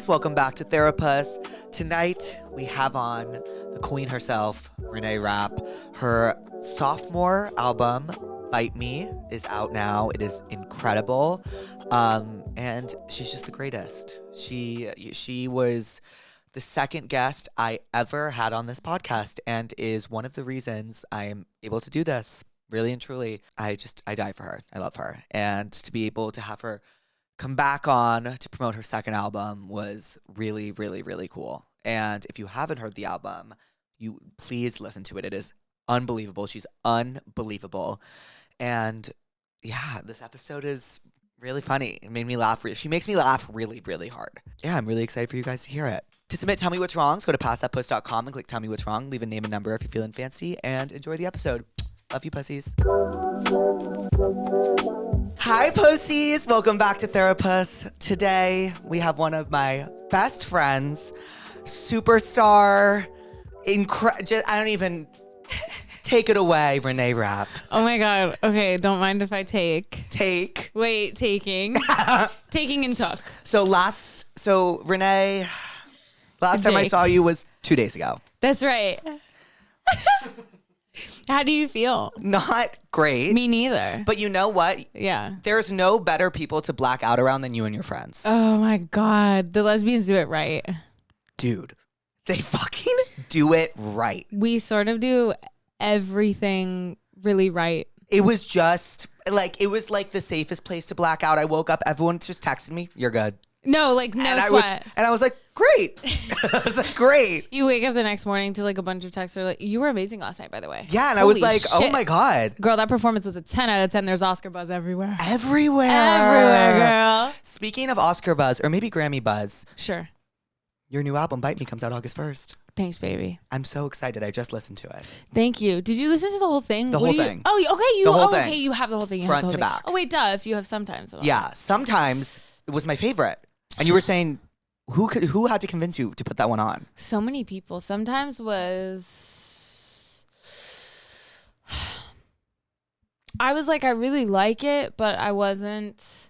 pussies, welcome back to Therapuss. Tonight we have on the queen herself, Renee Rapp. Her sophomore album, Bite Me, is out now. It is incredible, and she's just the greatest. She was the second guest I ever had on this podcast and is one of the reasons I am able to do this. Really and truly, I die for her. I love her. And to be able to have her come back on to promote her second album was really, really, really cool. And if you haven't heard the album, you please listen to it. It is unbelievable. She's unbelievable. And yeah, this episode is really funny. It made me laugh. She makes me laugh really, really hard. Yeah, I'm really excited for you guys to hear it. To submit Tell Me What's Wrong, go to pastthatpuss.com and click Tell Me What's Wrong. Leave a name and number if you're feeling fancy, and enjoy the episode. Love you, pussies. Hi, pussies. Welcome back to Therapuss. Today, we have one of my best friends, superstar, I don't even... Take it away, Renee Rapp. Oh my God. Okay, don't mind if I take. Wait, taking. Taking and took. So Renee, last time I saw you was 2 days ago. That's right. How do you feel? Not great. Me neither. But you know what? Yeah. There's no better people to black out around than you and your friends. Oh my God. The lesbians do it right. Dude, they fucking do it right. We sort of do everything really right. It was just like, it was like the safest place to black out. I woke up, everyone just texted me, "You're good." No, like no sweat. I was like, great. I was like, great. You wake up the next morning to like a bunch of texts that are like, "You were amazing last night, by the way." Yeah, and Holy I was like, shit. Oh my God. Girl, that performance was a 10 out of 10. There's Oscar buzz everywhere. Everywhere, girl. Speaking of Oscar buzz, or maybe Grammy buzz. Sure. Your new album, Bite Me, comes out August 1st. Thanks, baby. I'm so excited. I just listened to it. Thank you. Did you listen to the whole thing? The whole thing. Oh, okay. The whole thing. Okay, you have the whole thing. Front to back. Oh, wait, duh. If you have sometimes. Yeah, sometimes it was my favorite. And you were saying, who had to convince you to put that one on? So many people. Sometimes was... I was like, I really like it, but I wasn't...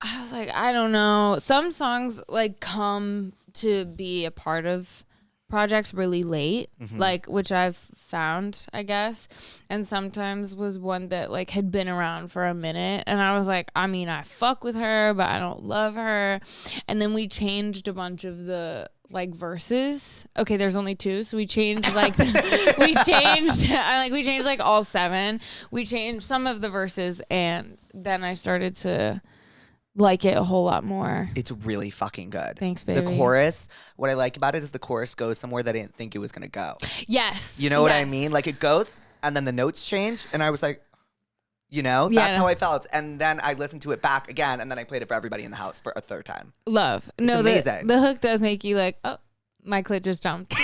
I was like, I don't know. Some songs like come to be a part of projects really late, like which I've found, I guess. And sometimes was one that like had been around for a minute, and I was like, I mean, I fuck with her, but I don't love her. And then we changed a bunch of the like verses. Okay, there's only 2, so we changed like we changed like all 7. We changed some of the verses, and then I started to like it a whole lot more. It's really fucking good. Thanks, baby. The chorus, what I like about it is the chorus goes somewhere that I didn't think it was going to go. Yes. You know what I mean? Like it goes and then the notes change and I was like, that's how I felt. And then I listened to it back again and then I played it for everybody in the house for a third time. Love. It's amazing. The hook does make you like, oh, my clit just jumped.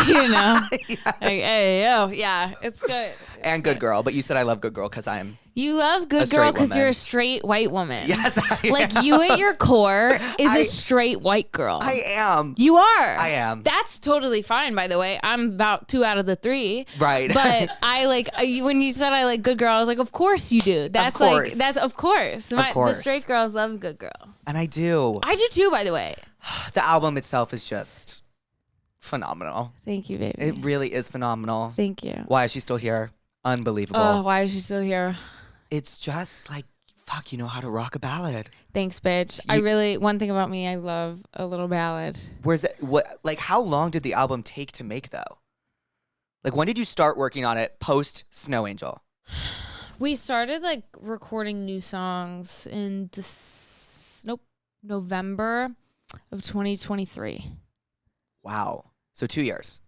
You know? Yes. Like, hey, yo, yeah, it's good. And good girl. But you said I love good girl because I'm... You love good girl because you're a straight white woman. Yes, I am. Like you at your core is a straight white girl. I am. You are. I am. That's totally fine, by the way. I'm about 2 out of the 3. Right. But I like, when you said I like good girl, I was like, of course you do. That's of course. like, that's of course. The straight girls love good girl. And I do. I do too, by the way. The album itself is just phenomenal. Thank you, baby. It really is phenomenal. Thank you. Why is she still here? Unbelievable. Oh, why is she still here? It's just like, fuck, you know how to rock a ballad. Thanks, bitch. One thing about me, I love a little ballad. How long did the album take to make though? Like when did you start working on it post Snow Angel? We started like recording new songs in November of 2023. Wow. So 2 years.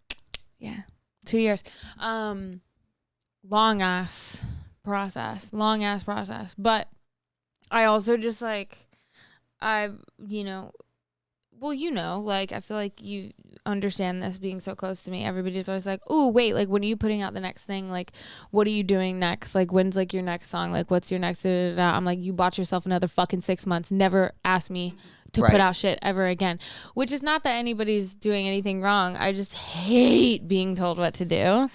Yeah. 2 years. Long ass process. But I also just like, I feel like you understand this being so close to me. Everybody's always like, oh, wait, like when are you putting out the next thing? Like, what are you doing next? Like, when's like your next song? Like, what's your next? I'm like, you bought yourself another fucking 6 months. Never ask me to put out shit ever again, which is not that anybody's doing anything wrong. I just hate being told what to do.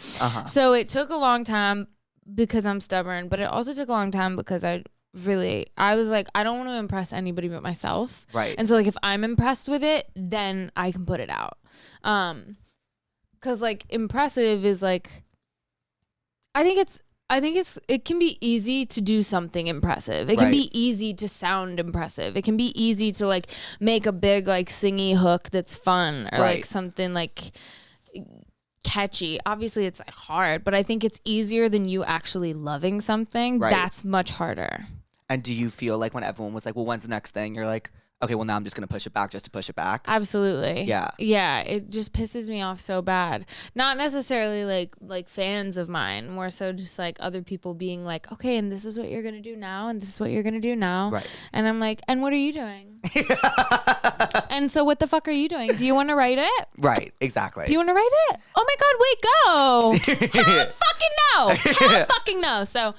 So it took a long time because I'm stubborn, but it also took a long time because I really, I was like, I don't want to impress anybody but myself. Right. And so like if I'm impressed with it, then I can put it out. Cause like impressive is like, I think it can be easy to do something impressive. It can be easy to sound impressive. It can be easy to like make a big like singy hook that's fun or like something like catchy. Obviously it's like hard, but I think it's easier than you actually loving something. That's much harder. And do you feel like when everyone was like, well, when's the next thing? You're like, okay, well, now I'm just going to push it back just to push it back. Absolutely. Yeah. Yeah. It just pisses me off so bad. Not necessarily like fans of mine, more so just like other people being like, okay, and this is what you're going to do now. And this is what you're going to do now. Right. And I'm like, and what are you doing? And so what the fuck are you doing? Do you want to write it? Right. Exactly. Do you want to write it? Oh my God, wait, go. Hell fucking no. Hell fucking no. So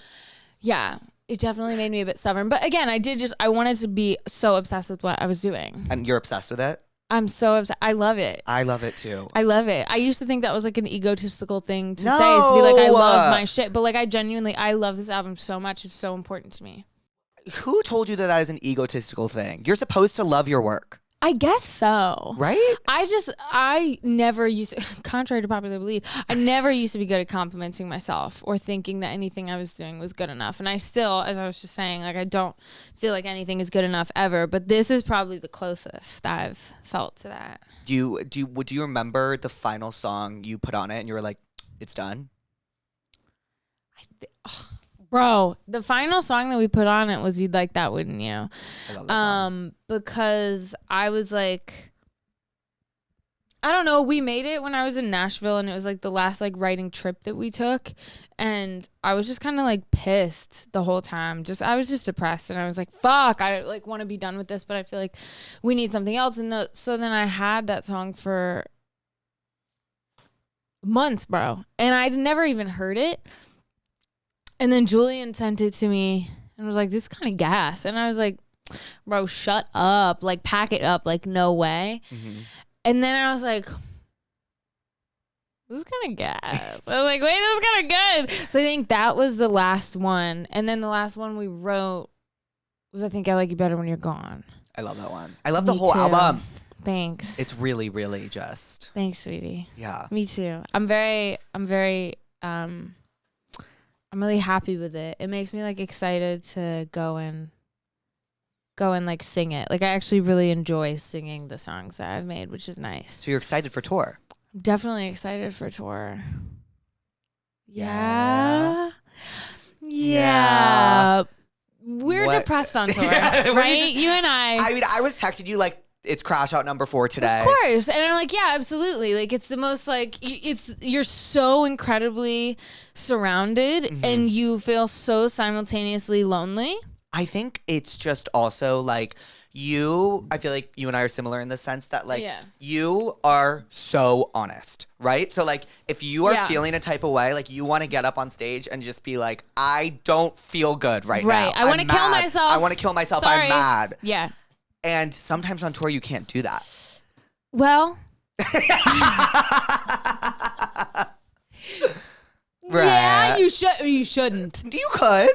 yeah. It definitely made me a bit stubborn. But again, I wanted to be so obsessed with what I was doing. And you're obsessed with it? I'm so obsessed. I love it. I love it too. I love it. I used to think that was like an egotistical thing to say, is to be like, I love my shit. But like, I love this album so much. It's so important to me. Who told you that that is an egotistical thing? You're supposed to love your work. I guess so. Right? I never used to, contrary to popular belief, I never used to be good at complimenting myself or thinking that anything I was doing was good enough. And I still, as I was just saying, like I don't feel like anything is good enough ever, but this is probably the closest I've felt to that. Do you remember the final song you put on it and you were like, it's done? Bro, the final song that we put on it was You'd Like That, Wouldn't You? I love that song. Because I was like, I don't know, we made it when I was in Nashville and it was like the last like writing trip that we took. And I was just kind of like pissed the whole time. I was just depressed and I was like, fuck, I like want to be done with this, but I feel like we need something else. And so then I had that song for months, bro. And I'd never even heard it. And then Julian sent it to me and was like, this is kind of gas. And I was like, bro, shut up. Like, pack it up. Like, no way. Mm-hmm. And then I was like, this is kind of gas. I was like, wait, this is kind of good. So I think that was the last one. And then the last one we wrote was, I Think I Like You Better When You're Gone. I love that one. I love the whole album. Thanks. It's really, really just. Thanks, sweetie. Yeah. Me too. I'm really happy with it. It makes me like excited to go and like sing it. Like I actually really enjoy singing the songs that I've made, which is nice. So you're excited for tour? I'm definitely excited for tour. Yeah. We're depressed on tour, right? You and I mean, I was texting you like, it's Crash Out number 4 today. Of course. And I'm like, yeah, absolutely. Like it's the most like you're so incredibly surrounded and you feel so simultaneously lonely. I think it's just also like I feel like you and I are similar in the sense that like you are so honest, right? So like if you are feeling a type of way, like you want to get up on stage and just be like, I don't feel good right now. Right. I want to kill myself. I want to kill myself. Sorry. I'm mad. Yeah. And sometimes on tour, you can't do that. Well. Right. Yeah, you should or you shouldn't. You could.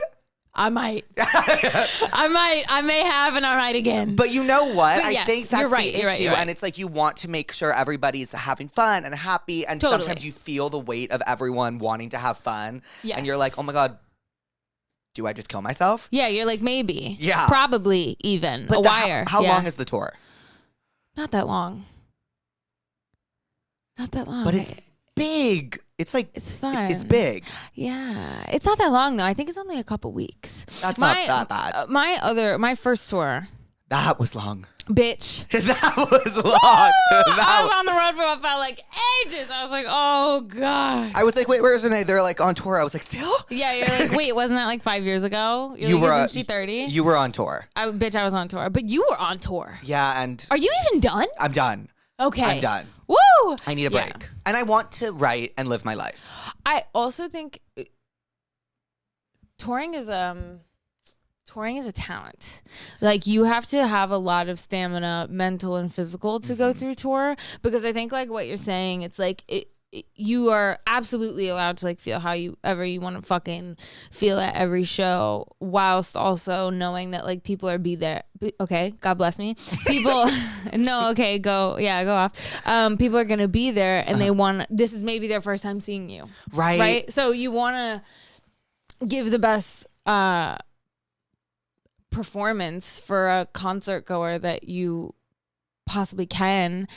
I might. I may have and I might again. But you know what? But yes, I think that's you're right, the you're issue. right, you're right. And it's like you want to make sure everybody's having fun and happy. And Totally. sometimes you feel the weight of everyone wanting to have fun. Yes. And you're like, oh my God, do I just kill myself? Yeah, you're like, maybe. Yeah. Probably even. But a wire. How long is the tour? Not that long. Not that long. But it's big. It's like it's fun. It's big. Yeah, it's not that long though. I think it's only a couple weeks. That's not that bad. My first tour. That was long. Bitch. That was long. I was on the road for what felt like ages. I was like, oh God. I was like, wait, where's Renee? They're like on tour. I was like, still? Yeah, you're like, wait, wasn't that like 5 years ago? Isn't she 30? You were on tour. I was on tour. But you were on tour. Yeah, and are you even done? I'm done. Okay. I'm done. Woo! I need a break. Yeah. And I want to write and live my life. I also think touring is a talent. Like you have to have a lot of stamina, mental and physical, to go through tour, because I think like what you're saying, it's like you are absolutely allowed to like feel how you ever you want to fucking feel at every show, whilst also knowing that like people are okay, God bless me, people no, okay, go off. People are gonna be there and they want, this is maybe their first time seeing you, right, so you want to give the best performance for a concert goer that you possibly can.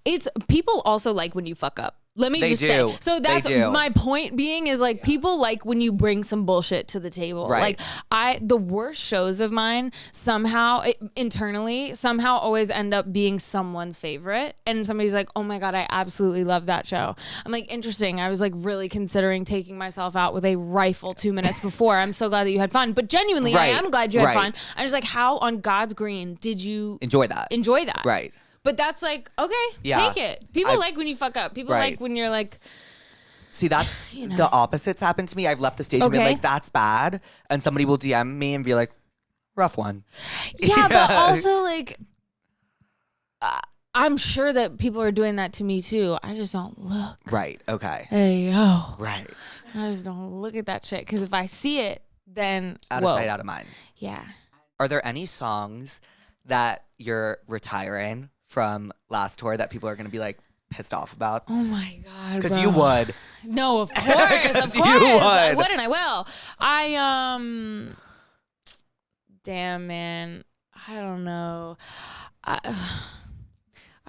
It's people also like when you fuck up. Let me just say. So that's my point being is like people like when you bring some bullshit to the table. Right. Like the worst shows of mine somehow internally somehow always end up being someone's favorite. And somebody's like, oh my God, I absolutely love that show. I'm like, interesting. I was like really considering taking myself out with a rifle 2 minutes before. I'm so glad that you had fun. But genuinely, I am glad you had fun. I'm just like, how on God's green did you enjoy that? Right. But that's like, okay, take it. People like when you fuck up. People like when you're like... See, that's the opposites happen to me. I've left the stage and been like, that's bad. And somebody will DM me and be like, rough one. Yeah, but also like, I'm sure that people are doing that to me too. I just don't look. Right, okay. Hey, yo. Right. I just don't look at that shit. Because if I see it, then... Out of sight, out of mind. Yeah. Are there any songs that you're retiring from last tour that people are going to be like pissed off about? Oh my God, because you would. No, of course, of course. I would and I will. Damn, man, I don't know.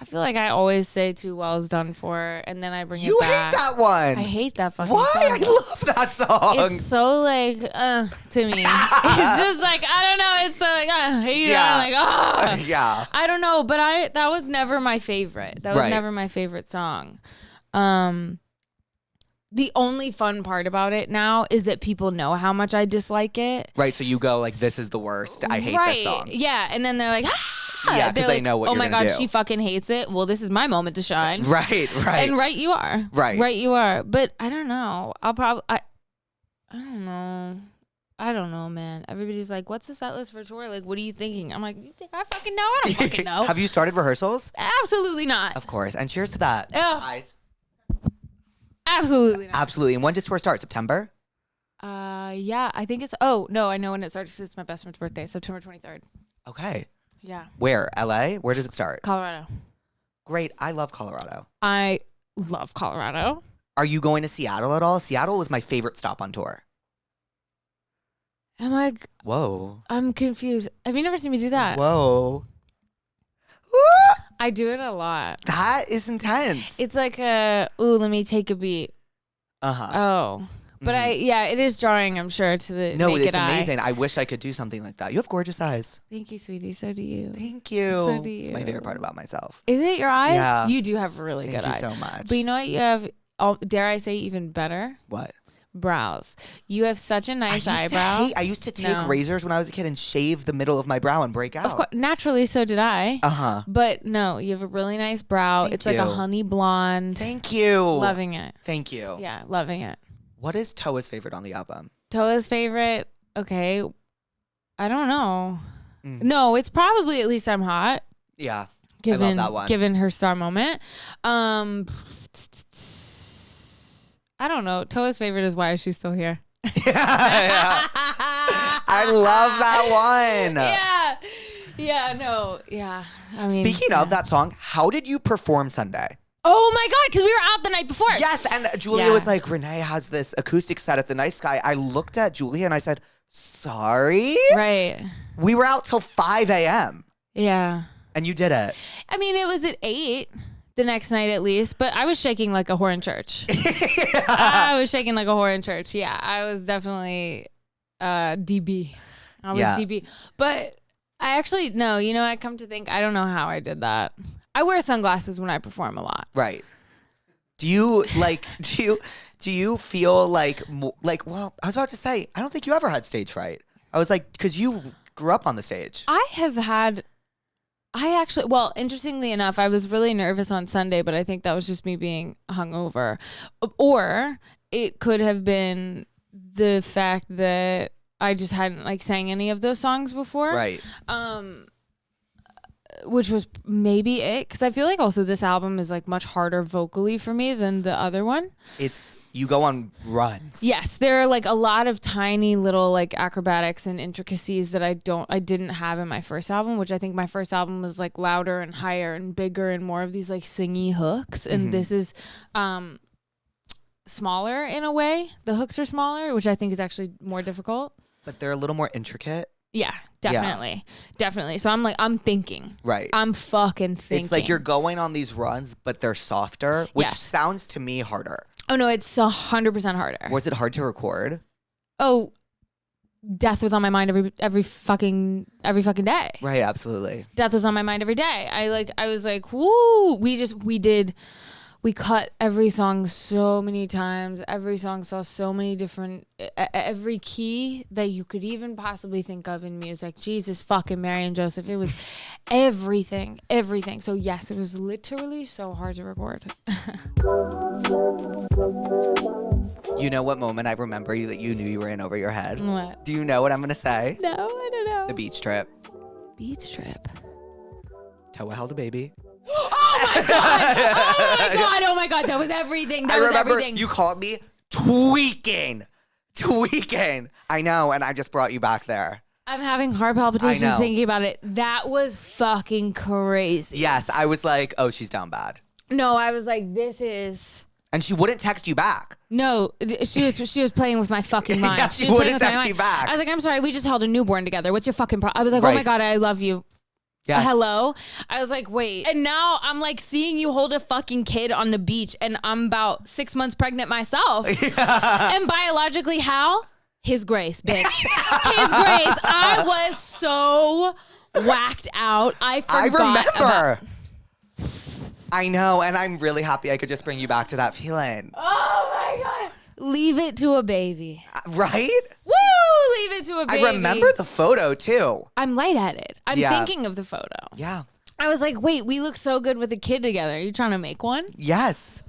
I feel like I always say "Too Well Is Done For," and then I bring it back. You hate that one. I hate that fucking song. Why? I love that song. It's so like, to me. It's just like, I don't know. It's so like, like, yeah. I don't know, but that was never my favorite. That was never my favorite song. The only fun part about it now is that people know how much I dislike it. Right, so you go like, this is the worst. I hate this song. Yeah, and then they're like, yeah, because they know what you're going to do. Oh my God, she fucking hates it. Well, this is my moment to shine. Right. And right you are. Right you are. But I don't know. I don't know. I don't know, man. Everybody's like, what's the set list for tour? Like, what are you thinking? I'm like, you think I fucking know? I don't fucking know. Have you started rehearsals? Absolutely not. Of course. And cheers to that. Eyes. Absolutely not. Absolutely. And when does tour start? September? Yeah, I think it's, oh, no, I know when it starts. It's my best friend's birthday, September 23rd. Okay. Yeah. Where? LA? Where does it start? Colorado. Great. I love Colorado. I love Colorado. Are you going to Seattle at all? Seattle was my favorite stop on tour. I'm like, whoa. I'm confused. Have you never seen me do that? Whoa. I do it a lot. That is intense. It's like let me take a beat. Uh-huh. Oh. But it is jarring, I'm sure, to the naked eye. No, it's amazing. I wish I could do something like that. You have gorgeous eyes. Thank you, sweetie. So do you. Thank you. So do you. It's my favorite part about myself. Is it your eyes? Yeah. You do have really good eyes. Thank you so much. But you know what you have, dare I say, even better? What? Brows. You have such a nice eyebrow. I used to take razors when I was a kid and shave the middle of my brow and break out. Of course, naturally, so did I. Uh-huh. But no, you have a really nice brow. It's like a honey blonde. Thank you. Loving it. Thank you. Yeah, loving it. What is Toa's favorite on the album? Toa's favorite? Okay. I don't know. No, it's probably At Least I'm Hot. Yeah. I love that one. Given her star moment. I don't know. Toa's favorite is Why Is She Still Here? Yeah. I love that one. Yeah. Yeah, no. Yeah. I mean, speaking of that song, how did you perform Sunday? Oh my God, because we were out the night before. Yes, and Julia was like, Renee has this acoustic set at the Nice Sky. I looked at Julia and I said, sorry? Right. We were out till 5 a.m. Yeah. And you did it. I mean, it was at 8 the next night at least, but I was shaking like a whore in church. Yeah. I was shaking like a whore in church. Yeah, I was definitely DB. I was DB. But I actually, no, you know, I come to think, I don't know how I did that. I wear sunglasses when I perform a lot. Right. Do you feel like, well, I was about to say, I don't think you ever had stage fright. I was like, because you grew up on the stage. Well, interestingly enough, I was really nervous on Sunday, but I think that was just me being hungover. Or it could have been the fact that I just hadn't like sang any of those songs before. Right. which was maybe it, because I feel like also this album is like much harder vocally for me than the other one. You go on runs. Yes, there are like a lot of tiny little like acrobatics and intricacies that I didn't have in my first album, which I think my first album was like louder and higher and bigger and more of these like singy hooks, and this is smaller in a way. The hooks are smaller, which I think is actually more difficult. But they're a little more intricate. Yeah, definitely. Definitely. So I'm thinking. Right. I'm fucking thinking. It's like you're going on these runs, but they're softer, which sounds to me harder. Oh, no, it's 100% harder. Was it hard to record? Oh, death was on my mind every fucking day. Right, absolutely. Death was on my mind every day. I was like, woo. We cut every song so many times. Every song saw so many different, every key that you could even possibly think of in music. Jesus fucking Mary and Joseph. It was everything. So yes, it was literally so hard to record. You know what moment I remember that you knew you were in over your head? What? Do you know what I'm going to say? No, I don't know. The beach trip. Beach trip. Toa held a baby. Oh my god, that was everything. I remember you called me tweaking. I know, and I just brought you back there. I'm having heart palpitations thinking about it. That was fucking crazy. Yes, I was like, oh, she's down bad. No, I was like, this is... And she wouldn't text you back. No, she was playing with my fucking mind. Yeah, she wouldn't text you back. I was like, I'm sorry, we just held a newborn together. What's your fucking problem? I was like, oh my god, I love you. Yes. Hello? I was like, wait. And now I'm like seeing you hold a fucking kid on the beach, and I'm about 6 months pregnant myself. Yeah. And biologically, how? His grace, bitch. His grace. I was so whacked out. I remember. I know, and I'm really happy I could just bring you back to that feeling. Oh my god. Leave it to a baby. Right? Woo! Leave it to a baby. I remember the photo too. I'm lightheaded. I'm thinking of the photo. Yeah. I was like, wait, we look so good with a kid together. Are you trying to make one? Yes.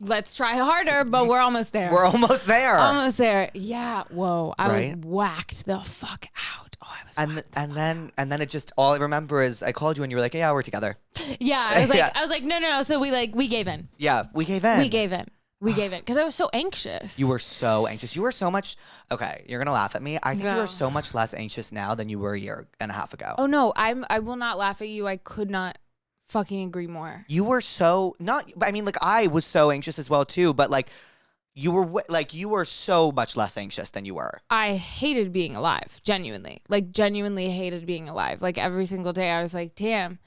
Let's try harder, but we're almost there. Almost there. Yeah. Whoa. I was whacked the fuck out. Oh, I was and then it just, all I remember is I called you and you were like, yeah, we're together. Yeah. I was like, no. So we gave in. Yeah. We gave in. We gave it because I was so anxious. You were so anxious. You were so much. Okay, you're gonna laugh at me. I think you are so much less anxious now than you were a year and a half ago. Oh no, I will not laugh at you. I could not fucking agree more. You were so not. I mean, like I was so anxious as well too. But like, you were so much less anxious than you were. I hated being alive. Genuinely hated being alive. Like every single day, I was like, damn.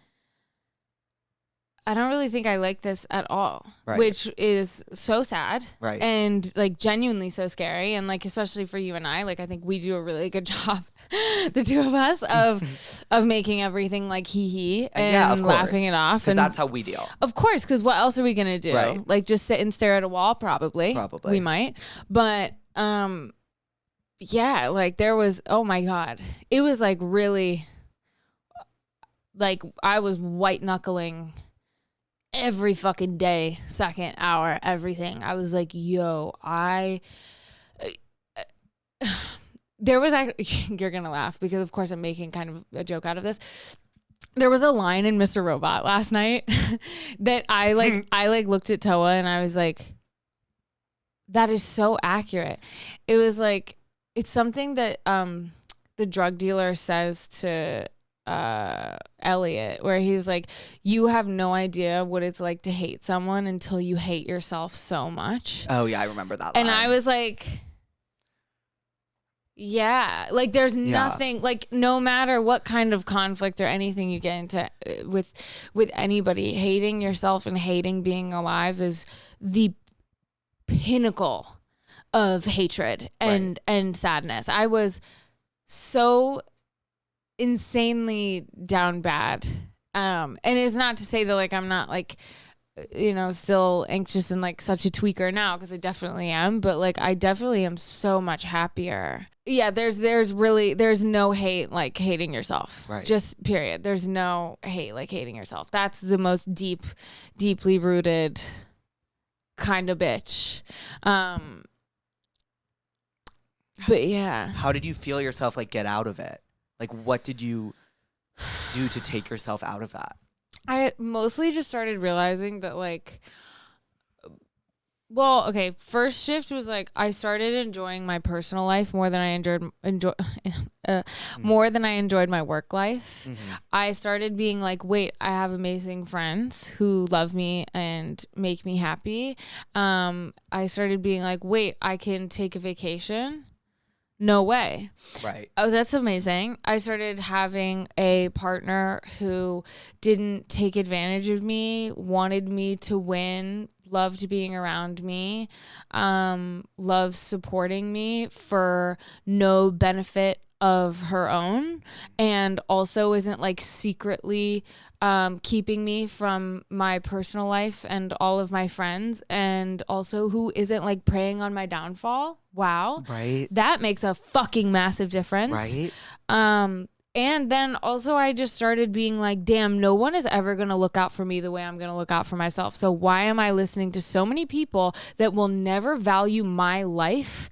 I don't really think I like this at all, which is so sad, and like genuinely so scary, and like especially for you and I, like I think we do a really good job, the two of us, of making everything like hee and laughing it off, and that's how we deal. Of course, because what else are we gonna do? Right. Like just sit and stare at a wall? Probably we might, but yeah, like there was, oh my god, it was like really, like I was white knuckling. Every fucking day, second, hour, everything. I was like, yo, there was actually, you're going to laugh because of course I'm making kind of a joke out of this. There was a line in Mr. Robot last night that I looked at Toa and I was like, that is so accurate. It was like, it's something that the drug dealer says to Elliot, where he's like, you have no idea what it's like to hate someone until you hate yourself so much. Oh yeah, I remember that line. And I was like, yeah, like there's nothing, like no matter what kind of conflict or anything you get into with anybody, hating yourself and hating being alive is the pinnacle of hatred and sadness. I was so insanely down bad, and it's not to say that like I'm not like, you know, still anxious and like such a tweaker now, because I definitely am, but like I definitely am so much happier. Yeah, there's no hate like hating yourself, right? Just period. There's no hate like hating yourself. That's the most deeply rooted kind of bitch. But yeah, how did you feel yourself like get out of it? Like, what did you... do to take yourself out of that? I mostly just started realizing that like, well, okay, first shift was like I started enjoying my personal life more than I more than I enjoyed my work life. Mm-hmm. I started being like, wait, I have amazing friends who love me and make me happy. I started being like, wait, I can take a vacation. No way. Right. Oh, that's amazing. I started having a partner who didn't take advantage of me, wanted me to win, loved being around me, loved supporting me for no benefit of her own, and also isn't like secretly keeping me from my personal life and all of my friends, and also who isn't like preying on my downfall. Wow. Right. That makes a fucking massive difference. Right. And then also I just started being like, damn, no one is ever going to look out for me the way I'm going to look out for myself. So why am I listening to so many people that will never value my life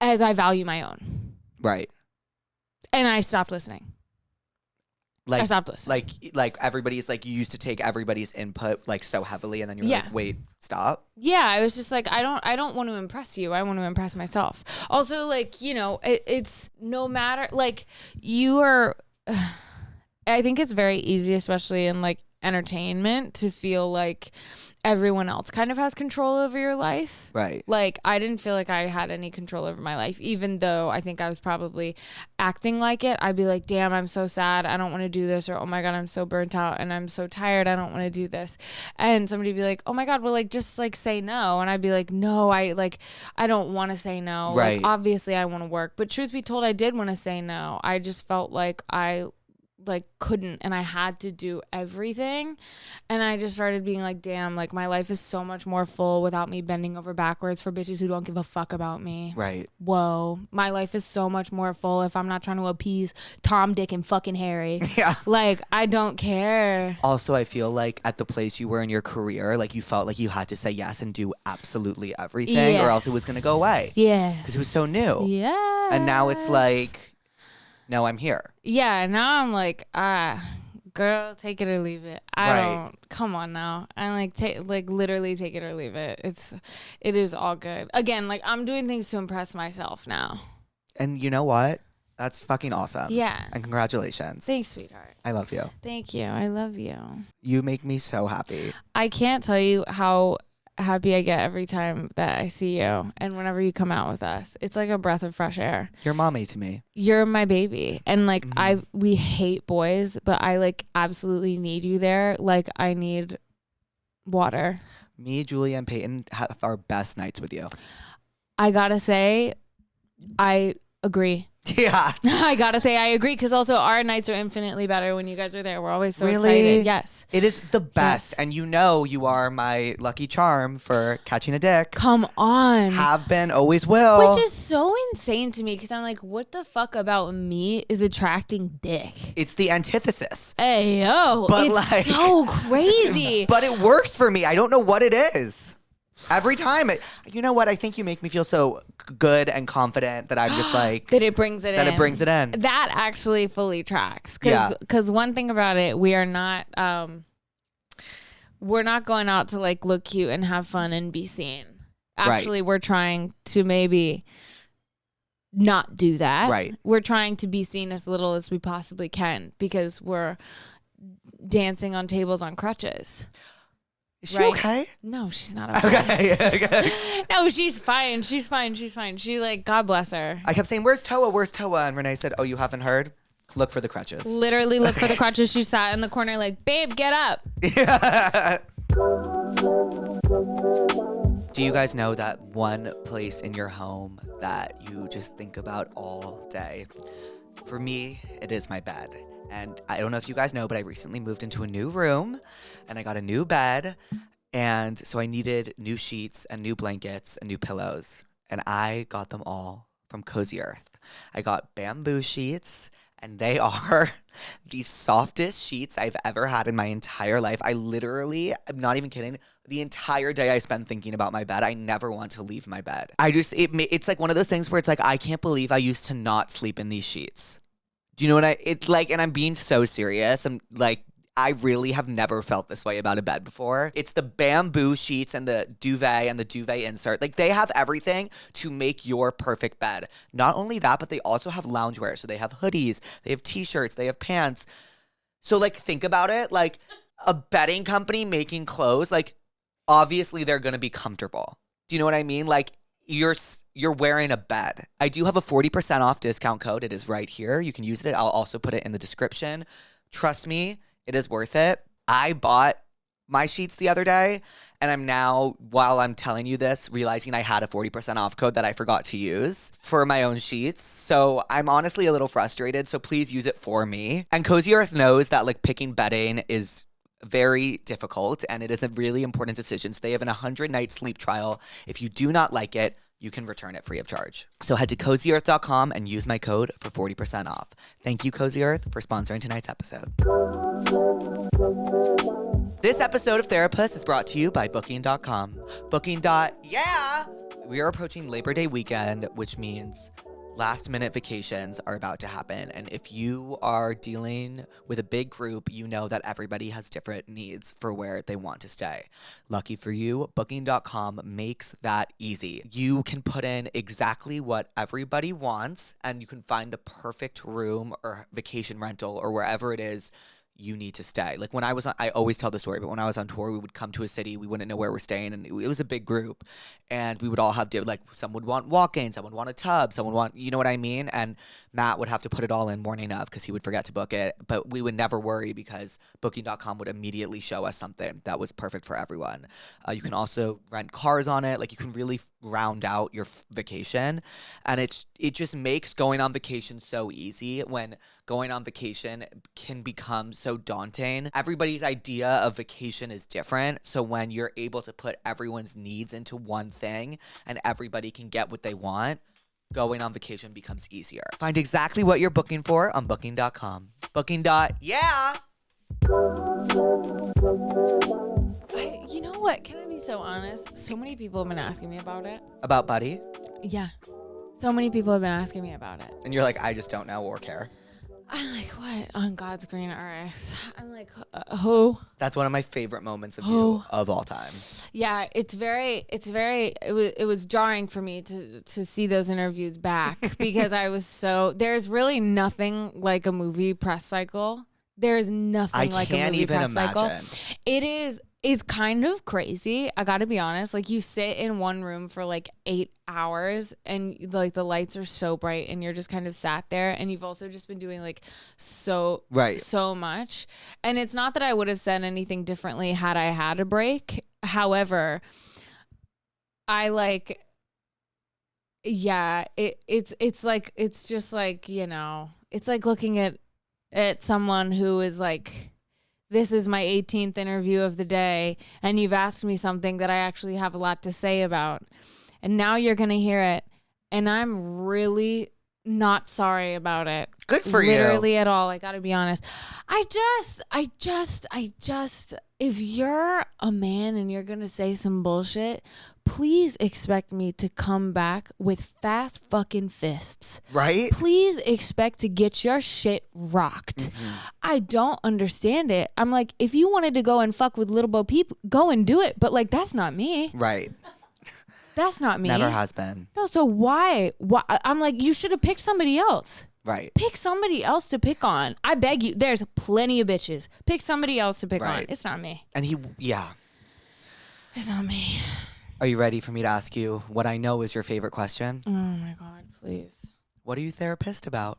as I value my own? Right. And I stopped listening. Like, I stopped listening. Like everybody's like, you used to take everybody's input like so heavily, and then you're like, wait, stop. Yeah, I was just like, I don't want to impress you. I want to impress myself. Also, like, you know, it's no matter, like, you are, I think it's very easy, especially in like entertainment, to feel like everyone else kind of has control over your life. Right. Like, I didn't feel like I had any control over my life, even though I think I was probably acting like it. I'd be like, damn, I'm so sad. I don't want to do this. Or, oh my God, I'm so burnt out and I'm so tired. I don't want to do this. And somebody would be like, oh my God, well, like, just like say no. And I'd be like, no, I don't want to say no. Right. Like, obviously I want to work. But truth be told, I did want to say no. I just felt like I like couldn't, and I had to do everything. And I just started being like, damn, like my life is so much more full without me bending over backwards for bitches who don't give a fuck about me. Right. Whoa, my life is so much more full if I'm not trying to appease Tom, Dick, and fucking Harry. Yeah. Like, I don't care. Also, I feel like at the place you were in your career, like you felt like you had to say yes and do absolutely everything, or else it was going to go away. Yeah. Because it was so new. Yeah. And now it's like, no, I'm here. Yeah, now I'm like, girl, take it or leave it. Come on now. I literally take it or leave it. It is all good. Again, like I'm doing things to impress myself now. And you know what? That's fucking awesome. Yeah. And congratulations. Thanks, sweetheart. I love you. Thank you. I love you. You make me so happy. I can't tell you how happy I get every time that I see you and whenever you come out with us. It's like a breath of fresh air. You're mommy to me. You're my baby. And like we hate boys, but I like absolutely need you there. Like I need water. Me, Julia, and Peyton have our best nights with you. I gotta say, I agree. Yeah. I gotta say I agree, because also our nights are infinitely better when you guys are there. We're always so Really? excited. Yes. It is the best. Yes. And you know you are my lucky charm for catching a dick. Come on. Have been, always will. Which is so insane to me, because I'm like, what the fuck about me is attracting dick? It's the antithesis. Hey, yo. But it's like, so crazy. But it works for me. I don't know what it is. Every time. You know what? I think you make me feel so good and confident that I'm just like... that it brings it in. That it brings it in. That actually fully tracks. Yeah. Because one thing about it, we are not... we're not going out to like look cute and have fun and be seen. Actually, we're trying to maybe not do that. Right. We're trying to be seen as little as we possibly can, because we're dancing on tables on crutches. Is she okay? No, she's not okay. Okay. No, she's fine. She's fine. She like, God bless her. I kept saying, where's Toa? Where's Toa? And Renee said, oh, you haven't heard? Look for the crutches. Literally look for the crutches. She sat in the corner like, babe, get up. Yeah. Do you guys know that one place in your home that you just think about all day? For me, it is my bed. And I don't know if you guys know, but I recently moved into a new room and I got a new bed. And so I needed new sheets and new blankets and new pillows. And I got them all from Cozy Earth. I got bamboo sheets, and they are the softest sheets I've ever had in my entire life. I literally, I'm not even kidding, the entire day I spend thinking about my bed. I never want to leave my bed. It's like one of those things where it's like, I can't believe I used to not sleep in these sheets. Do you know what and I'm being so serious. I'm like, I really have never felt this way about a bed before. It's the bamboo sheets and the duvet insert. Like, they have everything to make your perfect bed. Not only that, but they also have loungewear. So they have hoodies, they have t-shirts, they have pants. So, like, think about it. Like, a bedding company making clothes, like, obviously they're going to be comfortable. Do you know what I mean? Like, you're wearing a bed. I do have a 40% off discount code. It is right here. You can use it. I'll also put it in the description. Trust me, it is worth it. I bought my sheets the other day, and I'm now, while I'm telling you this, realizing I had a 40% off code that I forgot to use for my own sheets. So I'm honestly a little frustrated, so please use it for me. And Cozy Earth knows that, like, picking bedding is very difficult, and it is a really important decision. So they have an 100-night sleep trial. If you do not like it, you can return it free of charge. So head to CozyEarth.com and use my code for 40% off. Thank you, Cozy Earth, for sponsoring tonight's episode. This episode of Therapuss is brought to you by Booking.com. Yeah! We are approaching Labor Day weekend, which means last-minute vacations are about to happen. And if you are dealing with a big group, you know that everybody has different needs for where they want to stay. Lucky for you, Booking.com makes that easy. You can put in exactly what everybody wants, and you can find the perfect room or vacation rental or wherever it is you need to stay. Like, when I was on, I always tell the story, but when I was on tour, we would come to a city, we wouldn't know where we're staying, and it was a big group, and we would all have like, some would want walk-in, someone would want a tub, someone want, you know what I mean? And Matt would have to put it all in morning of because he would forget to book it, but we would never worry because Booking.com would immediately show us something that was perfect for everyone. You can also rent cars on it. Like, you can really round out your vacation, and it just makes going on vacation so easy. When going on vacation can become so daunting, everybody's idea of vacation is different. So when you're able to put everyone's needs into one thing and everybody can get what they want, going on vacation becomes easier. Find exactly what you're booking for on Booking.com. Yeah! You know what? Can I be so honest? So many people have been asking me about it. About Buddy? Yeah. So many people have been asking me about it. And you're like, I just don't know or care. I'm like, what? On God's green earth. I'm like, who? That's one of my favorite moments of you of all time. Yeah, it was jarring for me to see those interviews back because I was there's really nothing like a movie press cycle. There's nothing like a movie press cycle. It's kind of crazy. I got to be honest. Like, you sit in one room for like 8 hours and like the lights are so bright and you're just kind of sat there, and you've also just been doing like so much. And it's not that I would have said anything differently had I had a break. However, it's just like, you know, it's like looking at someone who is like, this is my 18th interview of the day, and you've asked me something that I actually have a lot to say about. And now you're going to hear it, and I'm really not sorry about it. Good for you. Literally at all. I got to be honest. I just, if you're a man and you're going to say some bullshit, please expect me to come back with fast fucking fists. Right? Please expect to get your shit rocked. Mm-hmm. I don't understand it. I'm like, if you wanted to go and fuck with Little Bo Peep, go and do it. But like, that's not me. Right. That's not me. Never has been. No, so why? I'm like, you should have picked somebody else. Right. Pick somebody else to pick on. I beg you. There's plenty of bitches. Pick somebody else to pick on. It's not me. And it's not me. Are you ready for me to ask you what I know is your favorite question? Oh my God, please. What are you therapist about?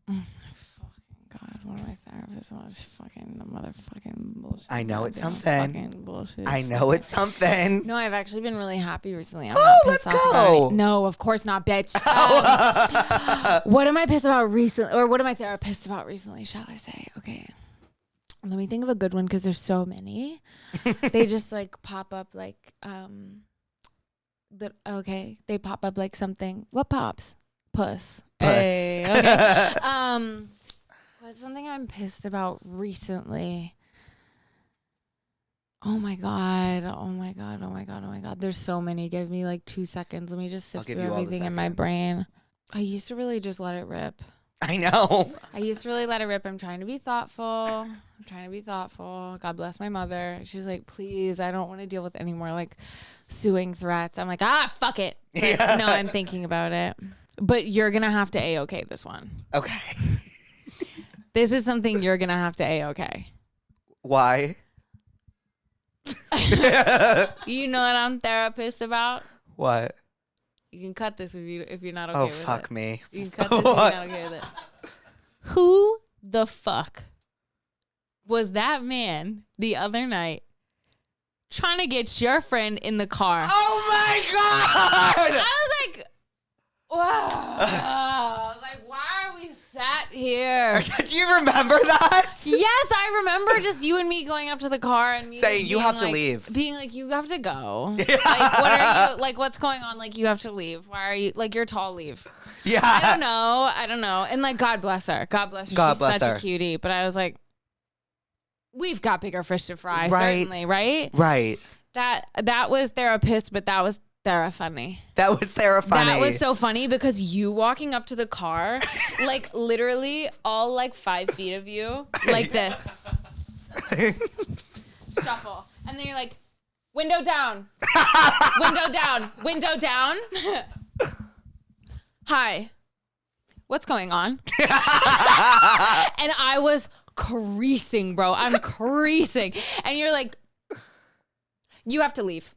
Oh my fucking God, what am I therapist about? Fucking motherfucking bullshit. I know it's something. Fucking bullshit. I know it's something. No, I've actually been really happy recently. Let's go. No, of course not, bitch. What am I pissed about recently? Or what am I therapist about recently, shall I say? Okay. Let me think of a good one because there's so many. They just like pop up like they pop up like something. What pops? Puss. Hey, okay. What's something I'm pissed about recently? Oh my God. There's so many. Give me like 2 seconds. Let me just sift through everything in my brain. I used to really just let it rip. I know. I used to really let it rip. I'm trying to be thoughtful. God bless my mother. She's like, please, I don't want to deal with any more like suing threats. I'm like, fuck it. But no, I'm thinking about it. But you're going to have to A-okay this one. Okay. This is something you're going to have to A-okay. Why? You know what I'm Therapuss about? What? You can cut this if you're not okay with it. Oh, fuck me. You can cut this if you're not okay with it. Who the fuck was that man the other night trying to get your friend in the car? Oh my God! I was like, wow. I was like, why are we sat here? Do you remember that? Yes, I remember just you and me going up to the car and me saying you have to like, leave. Being like, you have to go. Yeah. Like, what are you like? What's going on? Like, you have to leave. Why are you like? You're tall. Leave. Yeah. I don't know. And like, God bless her. God bless her. She's such a cutie. But I was like, we've got bigger fish to fry. Right. Certainly, right? Right. That was Therapuss, but that was funny. That was funny. That was so funny because you walking up to the car, like literally all like 5 feet of you, like this. Shuffle. And then you're like, window down. Window down. Window down. Hi. What's going on? And I was creasing, bro. I'm creasing. And you're like, you have to leave.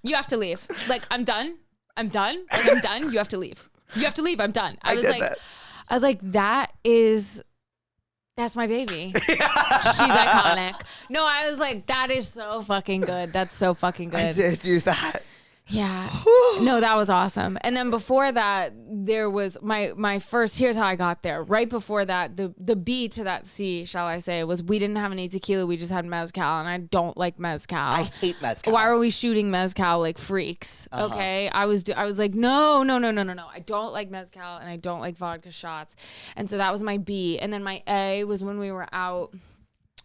You have to leave. Like, I'm done. Like, I'm done. You have to leave. You have to leave. I'm done. I was like, that's my baby. She's iconic. No, I was like, that is so fucking good. That's so fucking good. I did do that. Yeah. No, that was awesome. And then before that, there was my first, here's how I got there. Right before that, the B to that C, shall I say, was we didn't have any tequila. We just had mezcal, and I don't like mezcal. I hate mezcal. Why were we shooting mezcal like freaks? Okay. I was like, no. I don't like mezcal, and I don't like vodka shots. And so that was my B. And then my A was when we were out.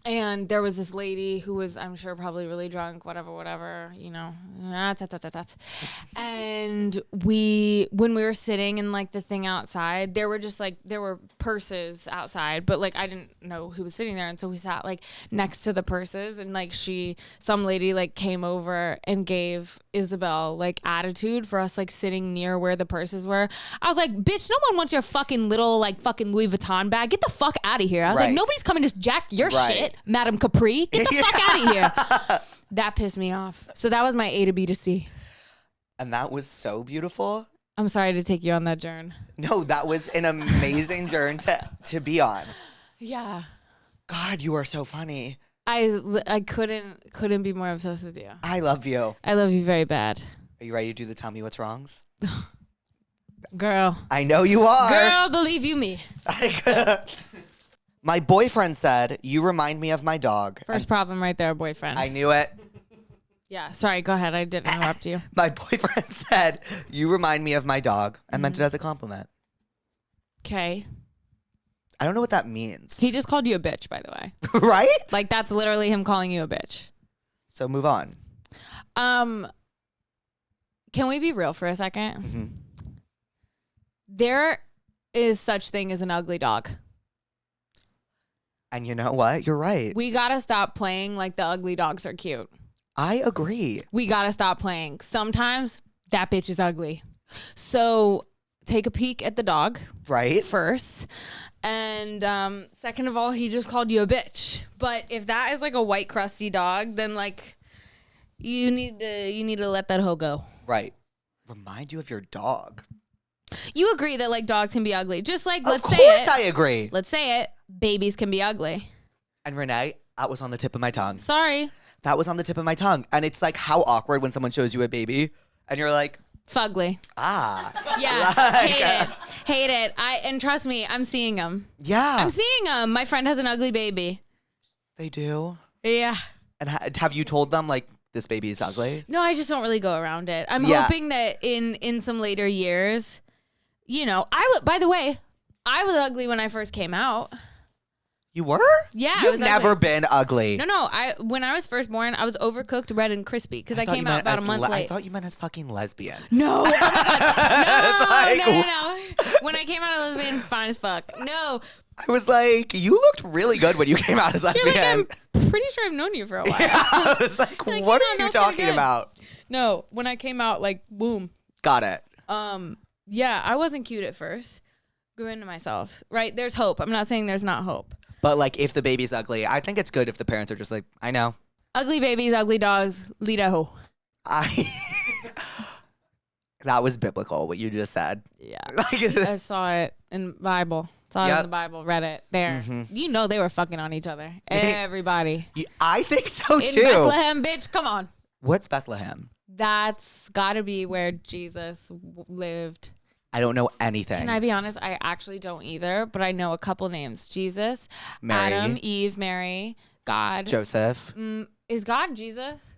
And there was this lady who was, I'm sure, probably really drunk, whatever, you know. And when we were sitting in like the thing outside, there were purses outside, but like I didn't know who was sitting there. And so we sat like next to the purses, and like some lady like came over and gave Isabel like attitude for us like sitting near where the purses were. I was like, bitch, no one wants your fucking little like fucking Louis Vuitton bag. Get the fuck out of here. I was like, nobody's coming to jack your shit. Madam Capri, get the fuck out of here. That pissed me off. So that was my A to B to C. And that was so beautiful. I'm sorry to take you on that journey. No, that was an amazing journey to be on. Yeah. God, you are so funny. I couldn't be more obsessed with you. I love you. I love you very bad. Are you ready to do the tell me what's wrongs? Girl. I know you are. Girl, believe you me. My boyfriend said, you remind me of my dog. First problem right there, boyfriend. I knew it. Yeah, sorry, go ahead. I didn't interrupt you. My boyfriend said, you remind me of my dog. I meant it as a compliment. Okay. I don't know what that means. He just called you a bitch, by the way. Right? Like, that's literally him calling you a bitch. So move on. Can we be real for a second? Mm-hmm. There is such thing as an ugly dog. And you know what? You're right. We got to stop playing like the ugly dogs are cute. I agree. We got to stop playing. Sometimes that bitch is ugly. So take a peek at the dog. Right. First. And second of all, he just called you a bitch. But if that is like a white crusty dog, then like you need to let that hoe go. Right. Remind you of your dog. You agree that like dogs can be ugly. Just like, let's say it. Of course I agree. Let's say it. Babies can be ugly. And Renee, that was on the tip of my tongue. Sorry. That was on the tip of my tongue. And it's like how awkward when someone shows you a baby and you're like, fugly. Yeah. Like, Hate it. And trust me, I'm seeing them. Yeah. I'm seeing them. My friend has an ugly baby. They do? Yeah. And have you told them like this baby is ugly? No, I just don't really go around it. I'm hoping that in some later years, you know, by the way, I was ugly when I first came out. You were? Yeah, I You've was never ugly. been ugly. No. When I was first born, I was overcooked, red, and crispy because I came out about a month late. I thought you meant as fucking lesbian. No. Oh my God. It's like- No. When I came out as lesbian, fine as fuck. No. I was like, you looked really good when you came out as lesbian. You're like, I'm pretty sure I've known you for a while. Yeah, I was like, Like, what yeah, are you that's kinda talking good. about? No, when I came out, like, boom. Got it. Yeah, I wasn't cute at first. Grew into myself. Right? There's hope. I'm not saying there's not hope. But like, if the baby's ugly, I think it's good if the parents are just like, I know. Ugly babies, ugly dogs, lead a hoe. That was biblical, what you just said. Yeah. Like, I saw it in Bible. Saw it in the Bible. Read it. There. Mm-hmm. You know they were fucking on each other. Everybody. I think so In too. Bethlehem, bitch. Come on. What's Bethlehem? That's got to be where Jesus lived. I don't know anything. Can I be honest? I actually don't either, but I know a couple names. Jesus, Mary. Adam, Eve, Mary, God. Joseph. Is God Jesus?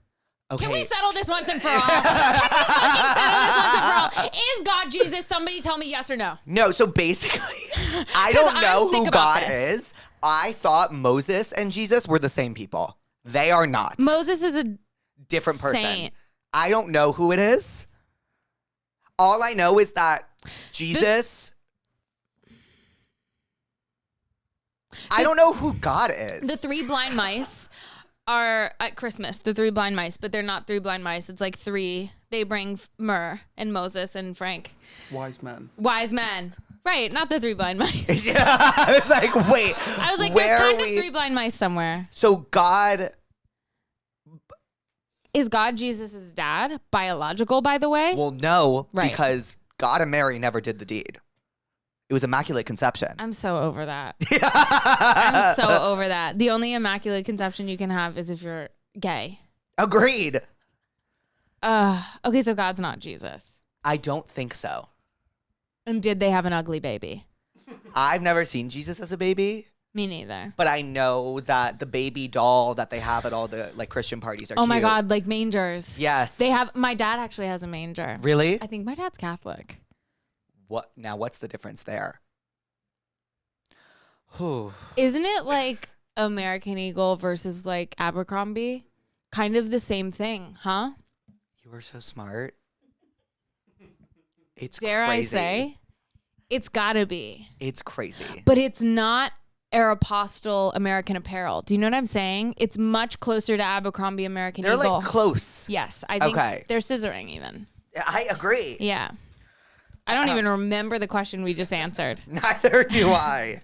Okay. Can we settle this once and for all? Can we fucking settle this once and for all? Is God Jesus? Somebody tell me yes or no. No, so basically, I don't know who God is. I thought Moses and Jesus were the same people. They are not. Moses is a different person. saint. I don't know who it is. All I know is that Jesus. I don't know who God is. The three blind mice are at Christmas, the three blind mice, but they're not three blind mice. It's like three. They bring myrrh and Moses and Frank. Wise men. Wise men. Right, not the three blind mice. Yeah, I was like, wait. I was like, where there's kind are of three blind mice somewhere. So God. Is God Jesus' dad? Biological, by the way? Well, no, Right. because God and Mary never did the deed. It was Immaculate Conception. I'm so over that. I'm so over that. The only immaculate conception you can have is if you're gay. Agreed. Okay, so God's not Jesus. I don't think so. And did they have an ugly baby? I've never seen Jesus as a baby, Me neither. but I know that the baby doll that they have at all the like Christian parties are Oh my cute. God, like mangers. Yes. They have, my dad actually has a manger. Really? I think my dad's Catholic. What's the difference there? Whew. Isn't it like American Eagle versus like Abercrombie? Kind of the same thing, huh? You are so smart. It's Dare crazy. I say? It's gotta be. It's crazy. But it's not Aeropostale American Apparel. Do you know what I'm saying? It's much closer to Abercrombie American They're Eagle. like close. Yes, I think Okay. they're scissoring even. I agree. Yeah. I don't even remember the question we just answered. Neither do I.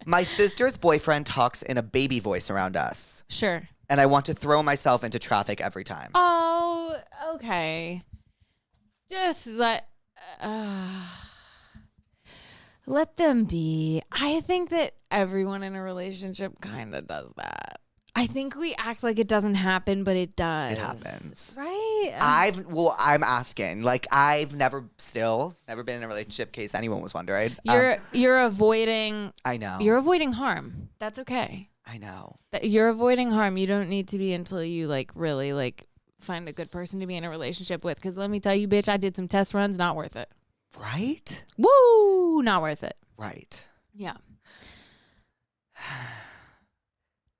My sister's boyfriend talks in a baby voice around us, Sure. and I want to throw myself into traffic every time. Oh, okay. Just let them be. I think that everyone in a relationship kind of does that. I think we act like it doesn't happen, but it does. It happens. Right? I'm asking. Like, I've never been in a relationship, in case anyone was wondering. You're avoiding I know. You're avoiding harm. That's okay. I know. You're avoiding harm. You don't need to be until you like really like find a good person to be in a relationship with. Because let me tell you, bitch, I did some test runs. Not worth it. Right? Woo! Not worth it. Right. Yeah.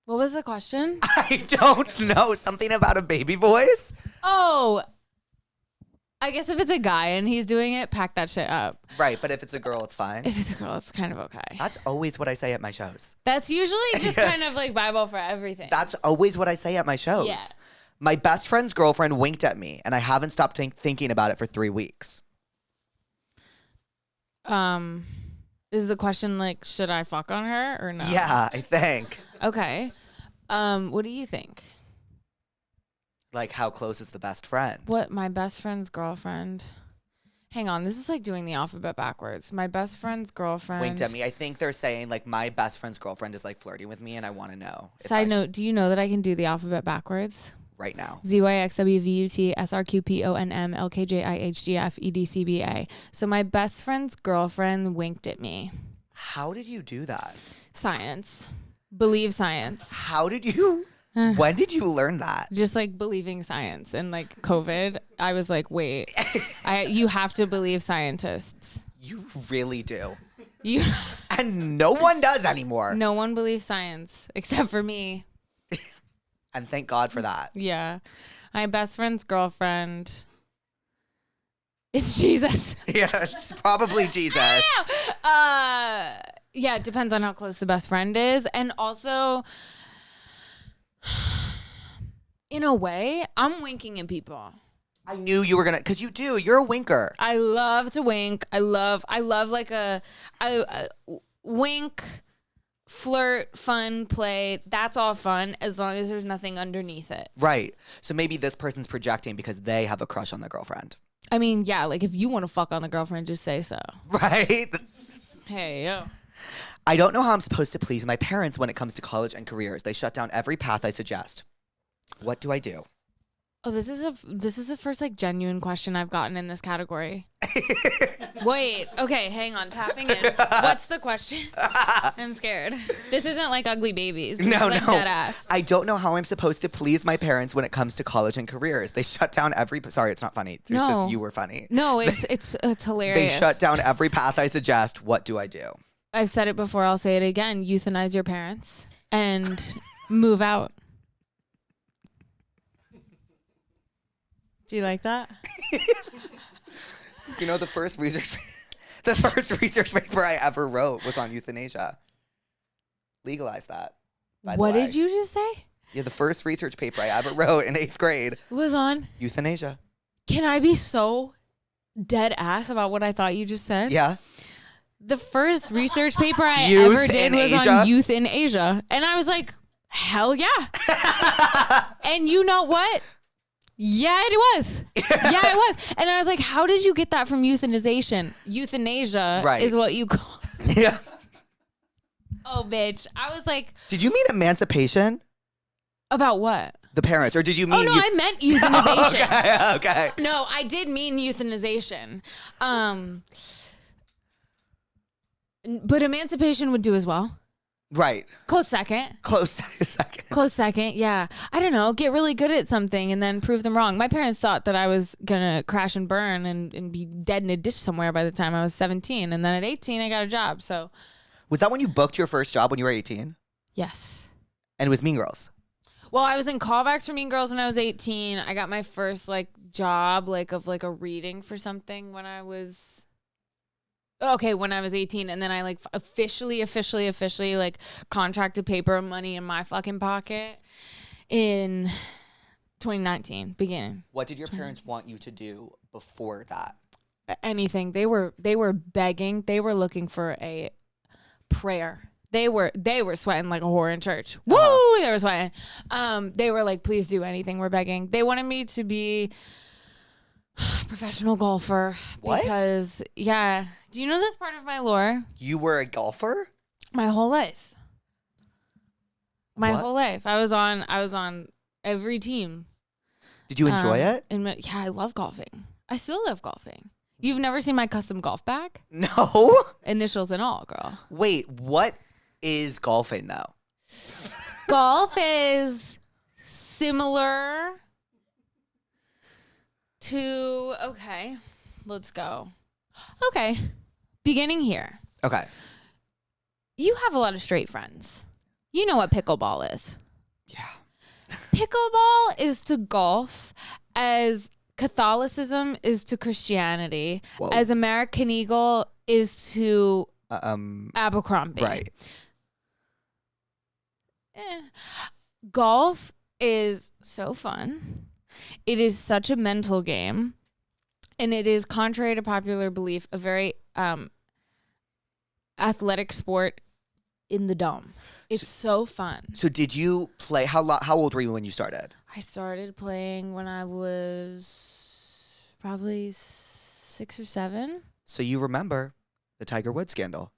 What was the question? I don't know. Something about a baby voice? Oh, I guess if it's a guy and he's doing it, pack that shit up. Right, but if it's a girl, it's fine. If it's a girl, it's kind of okay. That's always what I say at my shows. That's usually just kind of like Bible for everything. That's always what I say at my shows. Yeah. My best friend's girlfriend winked at me, and I haven't stopped thinking about it for 3 weeks. Is the question like, should I fuck on her or no? Yeah, I think. Okay. What do you think? Like, how close is the best friend? What, my best friend's girlfriend? Hang on, this is like doing the alphabet backwards. My best friend's girlfriend. Winked at me. I think they're saying, like, my best friend's girlfriend is, like, flirting with me, and I want to know. if I Side note, do you know that I can do the alphabet backwards? right now. ZYXWVUTSRQPONMLKJIHGFEDCBA. So my best friend's girlfriend winked at me. How did you do that? Science. Believe science. How did you... When did you learn that? Just like believing science and like COVID. I was like, wait, you have to believe scientists. You really do. You And no one does anymore. No one believes science except for me. And thank God for that. Yeah. My best friend's girlfriend is Jesus. Yeah, it's probably Jesus. Yeah, it depends on how close the best friend is. And also, in a way, I'm winking at people. I knew you were gonna, because you do. You're a winker. I love to wink. I love like a wink, flirt, fun, play. That's all fun as long as there's nothing underneath it. Right. So maybe this person's projecting because they have a crush on their girlfriend. I mean, yeah, like if you want to fuck on the girlfriend, just say so. Right. Hey, yo. I don't know how I'm supposed to please my parents when it comes to college and careers. They shut down every path I suggest. What do I do? Oh, this is the first like genuine question I've gotten in this category. Wait, okay, hang on, tapping in. What's the question? I'm scared. This isn't like Ugly Babies. This is like dead ass. I don't know how I'm supposed to please my parents when it comes to college and careers. They shut down every. Sorry, it's not funny. It's just you were funny. No, it's hilarious. They shut down every path I suggest. What do I do? I've said it before. I'll say it again. Euthanize your parents and move out. Do you like that? You know, the first research paper I ever wrote was on euthanasia. Legalize that. What did you just say? Yeah, the first research paper I ever wrote in 8th grade was on euthanasia. Can I be so dead ass about what I thought you just said? Yeah. The first research paper I ever did was on youth in Asia. And I was like, hell yeah. And you know what? Yeah, it was. Yeah, it was. And I was like, how did you get that from euthanization? Euthanasia is what you call it. Yeah. Oh, bitch. I was like. Did you mean emancipation? About what? The parents. Or did you mean. Oh, no, I meant euthanization. Okay. No, I did mean euthanization. But emancipation would do as well. Right. Close second. Yeah. I don't know. Get really good at something and then prove them wrong. My parents thought that I was going to crash and burn and be dead in a ditch somewhere by the time I was 17. And then at 18, I got a job. So. Was that when you booked your first job when you were 18? Yes. And it was Mean Girls? Well, I was in callbacks for Mean Girls when I was 18. I got my first job of a reading for something when I was. Okay, when I was 18, and then I officially contracted paper money in my fucking pocket in 2019 beginning. What did your parents want you to do before that? Anything. They were begging. They were looking for a prayer. They were sweating like a whore in church. Woo! They were sweating. They were like, please do anything. We're begging. They wanted me to be professional golfer. What? Because, yeah. Do you know this part of my lore? You were a golfer? My whole life. What? Whole life. I was on every team. Did you enjoy it? Yeah, I love golfing. I still love golfing. You've never seen my custom golf bag? No. Initials and all, girl. Wait, what is golfing though? Golf is similar to, okay, let's go. Okay, beginning here. Okay. You have a lot of straight friends. You know what pickleball is. Yeah. Pickleball is to golf as Catholicism is to Christianity, Whoa. as American Eagle is to Abercrombie. Right. Golf is so fun. It is such a mental game. And it is, contrary to popular belief, a very athletic sport in the dome. It's so fun. So did you play, how old were you when you started? I started playing when I was probably 6 or 7. So you remember the Tiger Woods scandal?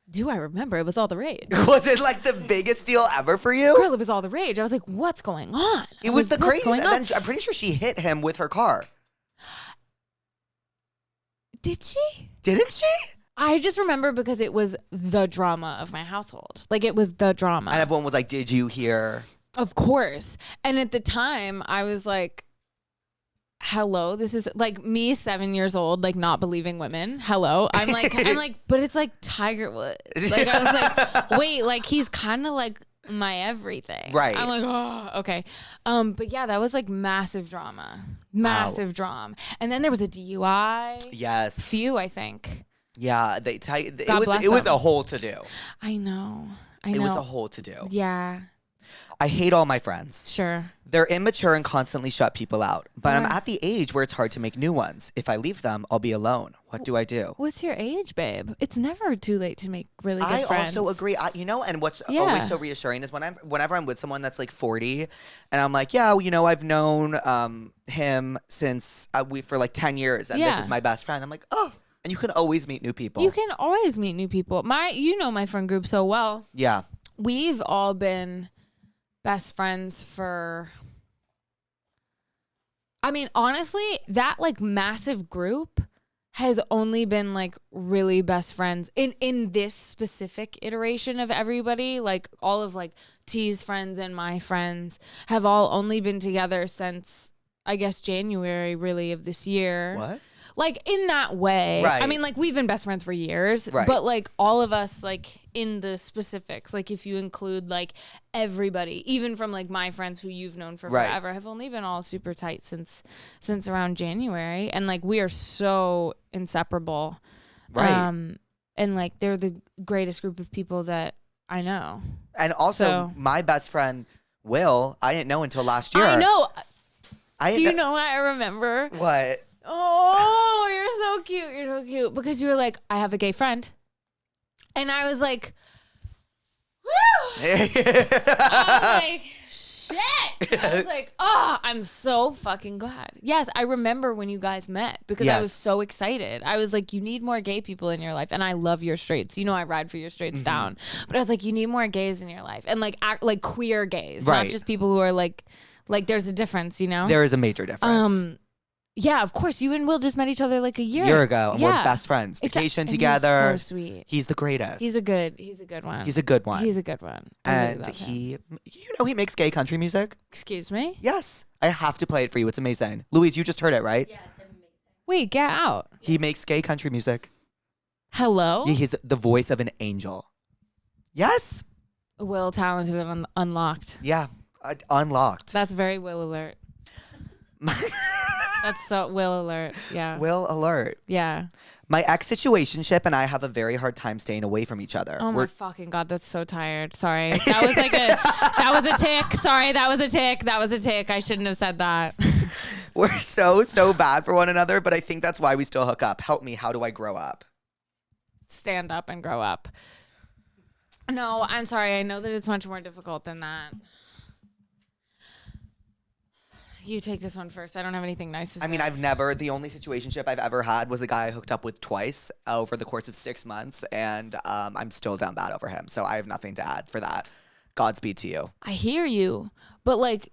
Do I remember? It was all the rage. Was it like the biggest deal ever for you? Girl, it was all the rage. I was like, what's going on? It was the craziest. And then I'm pretty sure she hit him with her car. Did she? Didn't she? I just remember because it was the drama of my household. Like, it was the drama. And everyone was like, did you hear? Of course. And at the time, I was like, hello, this is like me 7 years old, like not believing women. Hello. I'm like, but it's like Tiger Woods. Like I was like, wait, like he's kind of like my everything. Right. I'm like, oh, okay. But yeah, that was like massive drama. Massive drama. And then there was a DUI. Yes. Few, I think. Yeah, it was a whole to do. I know. It was a whole to do. Yeah. I hate all my friends. Sure. They're immature and constantly shut people out. But I'm at the age where it's hard to make new ones. If I leave them, I'll be alone. What do I do? What's your age, babe? It's never too late to make really good friends. I also agree. And what's always so reassuring is whenever I'm with someone that's like 40 and I'm like, yeah, well, I've known him since for like 10 years and this is my best friend. I'm like, oh. And you can always meet new people. You can always meet new people. My friend group so well. Yeah. We've all been best friends for, I mean, honestly, that like massive group has only been like really best friends in this specific iteration of everybody. Like all of like T's friends and my friends have all only been together since, I guess, January really of this year. What? Like in that way. Right. I mean, like we've been best friends for years, right. But like all of us, like in the specifics, like if you include like everybody, even from like my friends who you've known for forever, have only been all super tight since around January. And like we are so inseparable. Right. And like they're the greatest group of people that I know. And also my best friend, Will, I didn't know until last year. I know. Do you know what I remember? What? Oh, you're so cute. You're so cute. Because you were like, I have a gay friend. And I was like, woo! I was like, shit. I was like, oh, I'm so fucking glad. Yes, I remember when you guys met because I was so excited. I was like, you need more gay people in your life. And I love your straights. I ride for your straights down. But I was like, you need more gays in your life. And like like queer gays, not just people who are like there's a difference, There is a major difference. Yeah, of course. You and Will just met each other like a year ago. And we're best friends. Vacation together. He's so sweet. He's the greatest. He's a good one. He's a good one. He's a good one. And he makes gay country music. Excuse me? Yes. I have to play it for you. It's amazing. Louise, you just heard it, right? Yeah, it's amazing. Wait, get out. He makes gay country music. Hello? Yeah, he's the voice of an angel. Yes. Will talented and unlocked. Yeah. Unlocked. That's very Will alert. That's so Will alert. Yeah. Will alert. Yeah. My ex-situationship and I have a very hard time staying away from each other. Oh my fucking God, that's so tired. Sorry. That was that was a tick. Sorry, that was a tick. I shouldn't have said that. We're so bad for one another, but I think that's why we still hook up. Help me. How do I grow up? Stand up and grow up. No, I'm sorry. I know that it's much more difficult than that. You take this one first. I don't have anything nice to say. I mean, the only situationship I've ever had was a guy I hooked up with twice over the course of 6 months, and I'm still down bad over him. So I have nothing to add for that. Godspeed to you. I hear you, but like,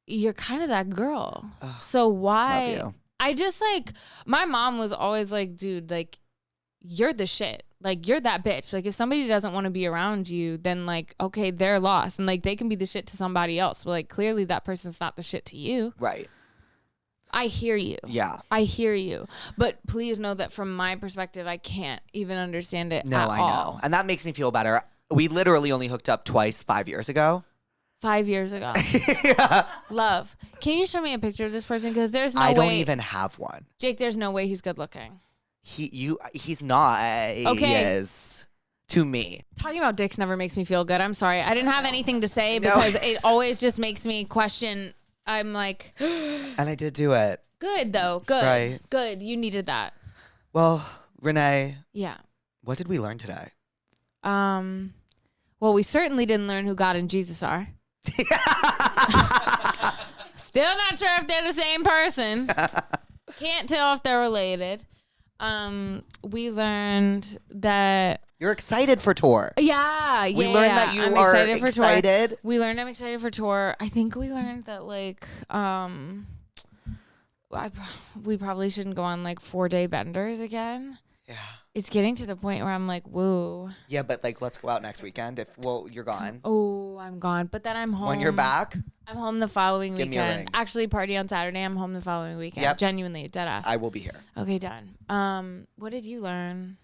you're kind of that girl. Ugh, so why? love you. I just like, my mom was always like, dude, like, you're the shit. Like, you're that bitch. Like, if somebody doesn't want to be around you, then, like, okay, they're lost. And, like, they can be the shit to somebody else. But, like, clearly that person's not the shit to you. Right. I hear you. Yeah. I hear you. But please know that from my perspective, I can't even understand it No, at I all. know. And that makes me feel better. We literally only hooked up twice 5 years ago. 5 years ago. Yeah. Love. Can you show me a picture of this person? Because there's no way. I don't even have one. Jake, there's no way he's good looking. He's not. He is. To me. Talking about dicks never makes me feel good. I'm sorry. I didn't have anything to say because it always just makes me question. I'm like. And I did do it. Good, though. Good. Right. Good. You needed that. Well, Renee. Yeah. What did we learn today? Well, we certainly didn't learn who God and Jesus are. Still not sure if they're the same person. Can't tell if they're related. We learned that you're excited for tour. Yeah. We learned that you are excited. We learned I'm excited for tour. I think we learned that like we probably shouldn't go on like 4-day benders again. Yeah. It's getting to the point where I'm like, woo. Yeah, but like, let's go out next weekend. You're gone. Oh, I'm gone. But then I'm home. When you're back, I'm home the following give me a ring. weekend. Actually, party on Saturday. I'm home the following weekend. Yep. Genuinely, dead ass. I will be here. Okay, done. What did you learn?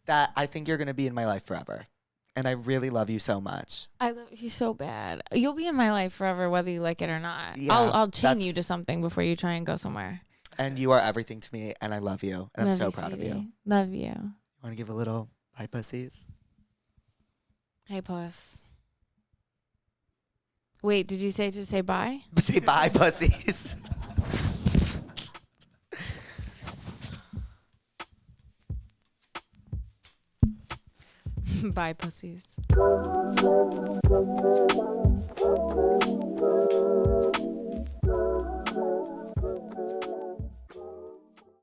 That I think you're going to be in my life forever. And I really love you so much. I love you so bad. You'll be in my life forever, whether you like it or not. Yeah, I'll chain you to something before you try and go somewhere. And you are everything to me, and I love you. And I'm so proud of you. Love you. You want to give a little bye, pussies? Hey, puss. Wait, did you say to say bye? Say bye, pussies. Bye, pussies.